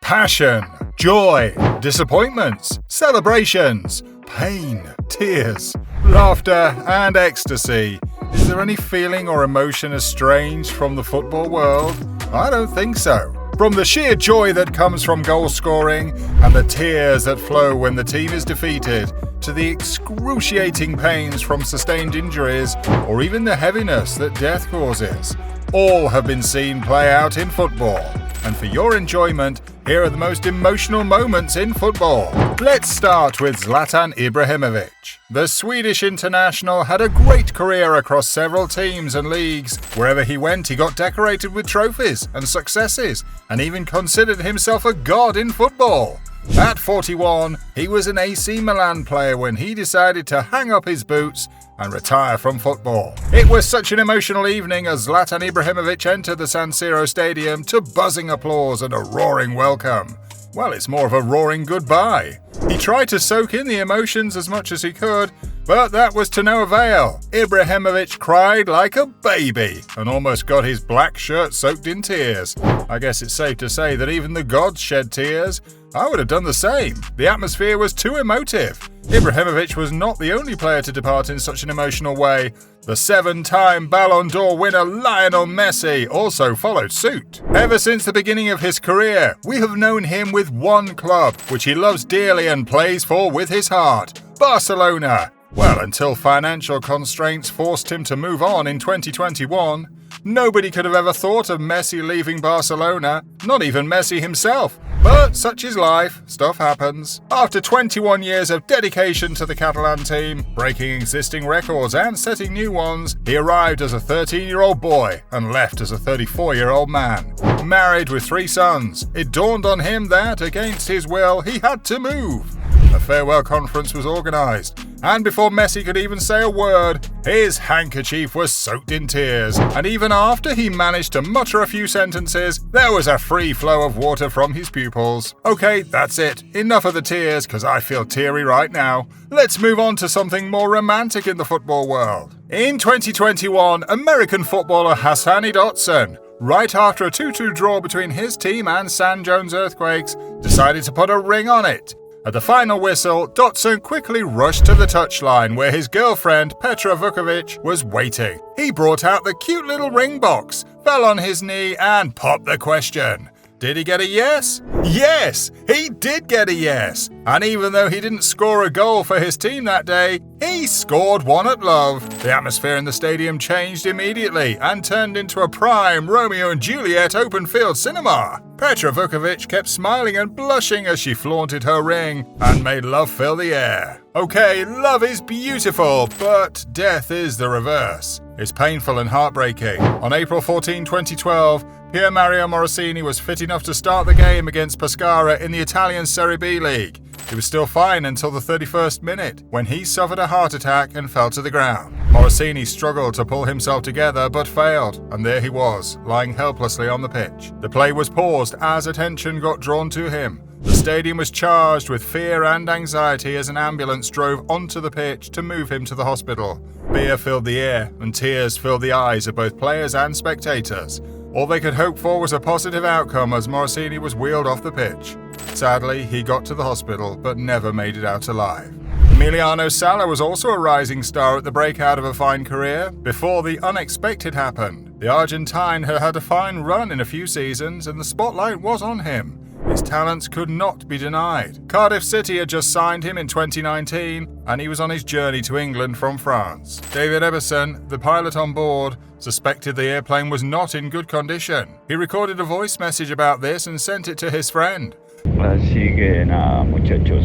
Passion, joy, disappointments, celebrations, pain, tears, laughter, and ecstasy. Is there any feeling or emotion estranged from the football world? I don't think so. From the sheer joy that comes from goal scoring and the tears that flow when the team is defeated, to the excruciating pains from sustained injuries, or even the heaviness that death causes, all have been seen play out in football. And for your enjoyment, here are the most emotional moments in football. Let's start with Zlatan Ibrahimovic. The Swedish international had a great career across several teams and leagues. Wherever he went, he got decorated with trophies and successes, and even considered himself a god in football. At 41, he was an AC Milan player when he decided to hang up his boots and retire from football. It was such an emotional evening as Zlatan Ibrahimovic entered the San Siro stadium to buzzing applause and a roaring welcome. Well, it's more of a roaring goodbye. He tried to soak in the emotions as much as he could, but that was to no avail. Ibrahimovic cried like a baby and almost got his black shirt soaked in tears. I guess it's safe to say that even the gods shed tears. I would have done the same. The atmosphere was too emotive. Ibrahimovic was not the only player to depart in such an emotional way. The 7-time Ballon d'Or winner Lionel Messi also followed suit. Ever since the beginning of his career, we have known him with one club, which he loves dearly and plays for with his heart: Barcelona. Well, until financial constraints forced him to move on in 2021. Nobody could have ever thought of Messi leaving Barcelona, not even Messi himself. But such is life, stuff happens. After 21 years of dedication to the Catalan team, breaking existing records and setting new ones, he arrived as a 13-year-old boy and left as a 34-year-old man. Married with 3 sons, it dawned on him that, against his will, he had to move. A farewell conference was organised, and before Messi could even say a word, his handkerchief was soaked in tears, and even after he managed to mutter a few sentences, there was a free flow of water from his pupils. Okay, that's it. Enough of the tears, because I feel teary right now. Let's move on to something more romantic in the football world. In 2021, American footballer Hassani Dotson, right after a 2-2 draw between his team and San Jones Earthquakes, decided to put a ring on it. At the final whistle, Dotson quickly rushed to the touchline where his girlfriend, Petra Vukovic, was waiting. He brought out the cute little ring box, fell on his knee, and popped the question. Did he get a yes? Yes! He did get a yes! And even though he didn't score a goal for his team that day, he scored one at love. The atmosphere in the stadium changed immediately and turned into a prime Romeo and Juliet open-field cinema. Petra Vukovic kept smiling and blushing as she flaunted her ring and made love fill the air. Okay, love is beautiful, but death is the reverse. It's painful and heartbreaking. On April 14, 2012, Pierre Morisic was fit enough to start the game against Pescara in the Italian Serie B League. He was still fine until the 31st minute, when he suffered a heart attack and fell to the ground. Morisic struggled to pull himself together but failed, and there he was, lying helplessly on the pitch. The play was paused as attention got drawn to him. The stadium was charged with fear and anxiety as an ambulance drove onto the pitch to move him to the hospital. Fear filled the air, and tears filled the eyes of both players and spectators. All they could hope for was a positive outcome as Morisic was wheeled off the pitch. Sadly, he got to the hospital but never made it out alive. Emiliano Sala was also a rising star at the breakout of a fine career before the unexpected happened. The Argentine had had a fine run in a few seasons and the spotlight was on him. His talents could not be denied. Cardiff City had just signed him in 2019 and he was on his journey to England from France. David Eberson, the pilot on board, suspected the airplane was not in good condition. He recorded a voice message about this and sent it to his friend. Así que nada, muchachos.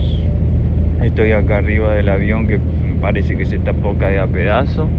Estoy acá arriba del avión que parece que se está por caer a pedazos.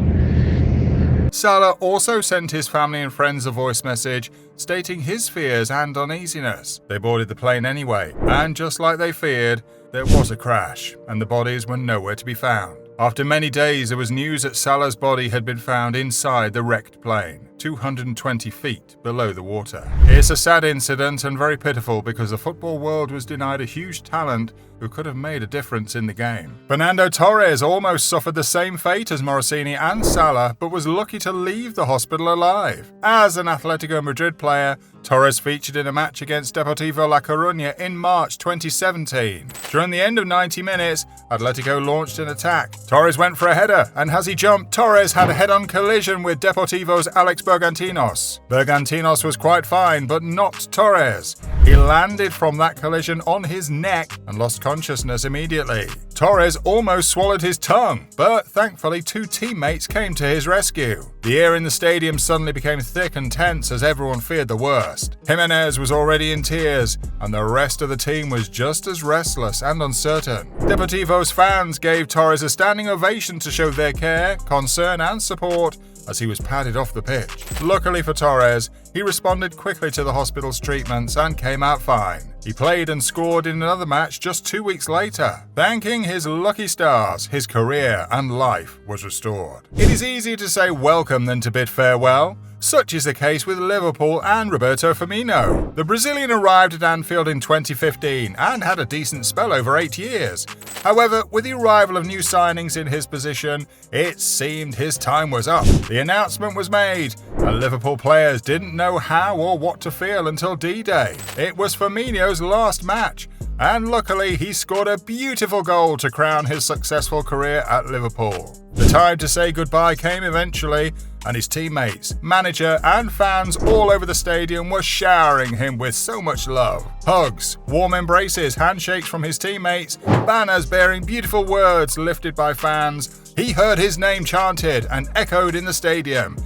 Sala also sent his family and friends a voice message stating his fears and uneasiness. They boarded the plane anyway, and just like they feared, there was a crash, and the bodies were nowhere to be found. After many days, there was news that Sala's body had been found inside the wrecked plane. 220 feet below the water. It's a sad incident and very pitiful because the football world was denied a huge talent who could have made a difference in the game. Fernando Torres almost suffered the same fate as Morisic and Sala, but was lucky to leave the hospital alive. As an Atletico Madrid player, Torres featured in a match against Deportivo La Coruña in March 2017. During the end of 90 minutes, Atletico launched an attack. Torres went for a header, and as he jumped, Torres had a head-on collision with Deportivo's Alex Bergantinos. Bergantinos was quite fine, but not Torres. He landed from that collision on his neck and lost consciousness immediately. Torres almost swallowed his tongue, but thankfully 2 teammates came to his rescue. The air in the stadium suddenly became thick and tense as everyone feared the worst. Jimenez was already in tears, and the rest of the team was just as restless and uncertain. Deportivo's fans gave Torres a standing ovation to show their care, concern, and support as he was padded off the pitch. Luckily for Torres, he responded quickly to the hospital's treatments and came out fine. He played and scored in another match just 2 weeks later. Thanking his lucky stars, his career and life was restored. It is easier to say welcome than to bid farewell. Such is the case with Liverpool and Roberto Firmino. The Brazilian arrived at Anfield in 2015 and had a decent spell over 8 years. However, with the arrival of new signings in his position, it seemed his time was up. The announcement was made, and Liverpool players didn't know how or what to feel until D-Day. It was Firmino's last match, and luckily he scored a beautiful goal to crown his successful career at Liverpool. The time to say goodbye came eventually, and his teammates, manager, and fans all over the stadium were showering him with so much love. Hugs, warm embraces, handshakes from his teammates, banners bearing beautiful words lifted by fans. He heard his name chanted and echoed in the stadium.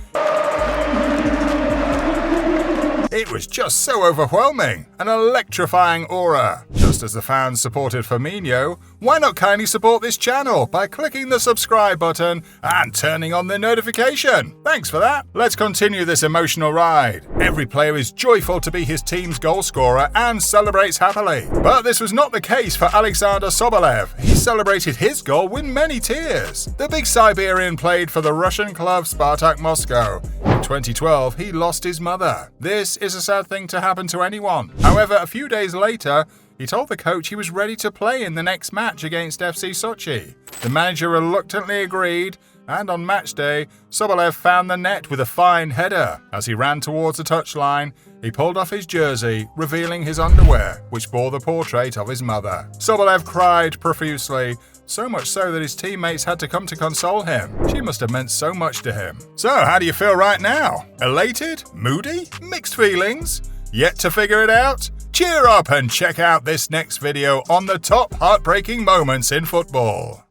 It was just so overwhelming, an electrifying aura. Just as the fans supported Firmino, why not kindly support this channel by clicking the subscribe button and turning on the notification? Thanks for that. Let's continue this emotional ride. Every player is joyful to be his team's goal scorer and celebrates happily. But this was not the case for Alexander Sobolev. He celebrated his goal with many tears. The big Siberian played for the Russian club Spartak Moscow. In 2012, he lost his mother. This is a sad thing to happen to anyone. However, a few days later, he told the coach he was ready to play in the next match against FC Sochi. The manager reluctantly agreed, and on match day, Sobolev found the net with a fine header. As he ran towards the touchline, he pulled off his jersey, revealing his underwear, which bore the portrait of his mother. Sobolev cried profusely, so much so that his teammates had to come to console him. She must have meant so much to him. So, how do you feel right now? Elated? Moody? Mixed feelings? Yet to figure it out? Cheer up and check out this next video on the top heartbreaking moments in football.